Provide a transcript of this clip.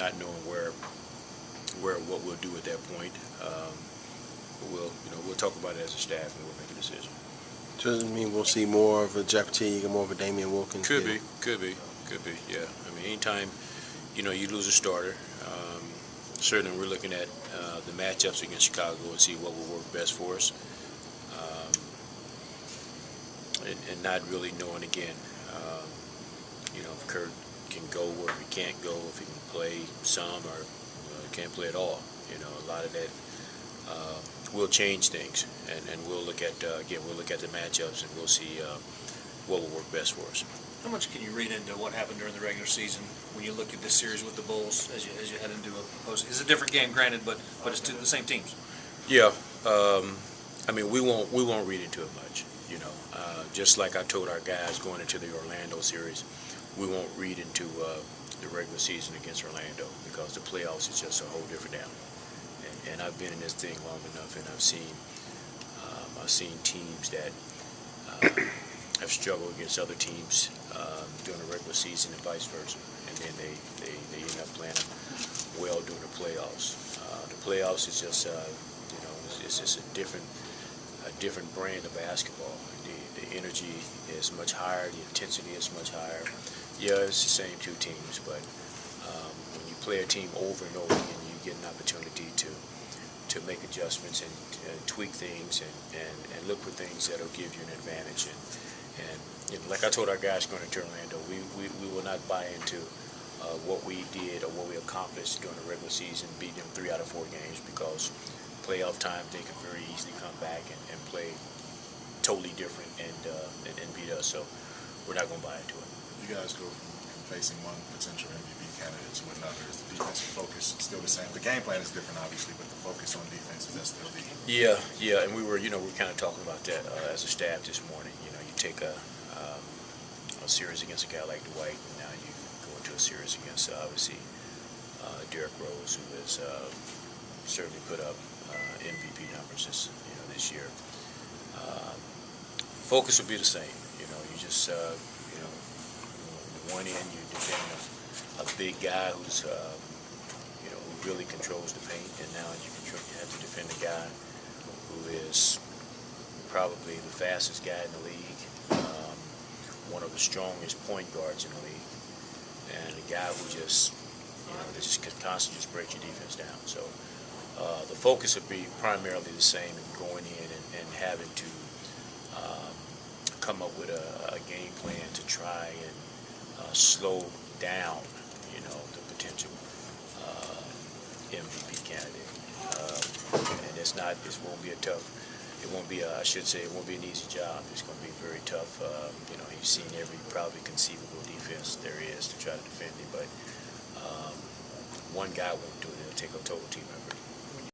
not knowing what we'll do at that point. But we'll talk about it as a staff and we'll make a decision. Doesn't mean we'll see more of a Jeff Teague and more of a Damian Wilkins. Could be. Yeah. I mean, anytime you lose a starter, certainly we're looking at the matchups against Chicago and see what will work best for us, and not really knowing again, if Kurt can go or if he can't go, if he can play some or can't play at all. A lot of that will change things, and we'll look at the matchups and we'll see what will work best for us. How much can you read into what happened during the regular season when you look at this series with the Bulls as you head into a post? It's a different game, granted, but it's the same teams. Yeah, I mean we won't read into it much. Just like I told our guys going into the Orlando series, we won't read into the regular season against Orlando because the playoffs is just a whole different animal. And I've been in this thing long enough, and I've seen teams that have struggled against other teams during the regular season and vice versa, and then they end up playing well during the playoffs. The playoffs is just it's just a different brand of basketball. The energy is much higher, the intensity is much higher. Yeah, it's the same two teams, but when you play a team over and over again, you get an opportunity to make adjustments and tweak things and look for things that'll give you an advantage. And like I told our guys going into Orlando, we will not buy into what we did or what we accomplished during the regular season, beating them 3 out of 4 games, because playoff time they can very easily come back and play totally different and beat us. So we're not going to buy into it. You guys go from facing one potential MVP candidate to another. Is the defensive focus still the same? The game plan is different, obviously, but the focus on defense, is that still the? Yeah, and we were kind of talking about that as a staff this morning. You take a series against a guy like Dwight, and now you go into a series against obviously Derrick Rose, who has certainly put up MVP numbers this year. Focus will be the same. You just one end you defend a big guy who's who really controls the paint, and now you have to defend a guy who is probably the fastest guy in the league, one of the strongest point guards in the league, and a guy who just constantly just breaks your defense down. So the focus would be primarily the same in going in and having to come up with a game plan to try and slow down, the potential MVP candidate. And it won't be it won't be an easy job. It's going to be very tough. He's seen every probably conceivable defense there is to try to defend him, but one guy won't do it. It'll take a total team effort.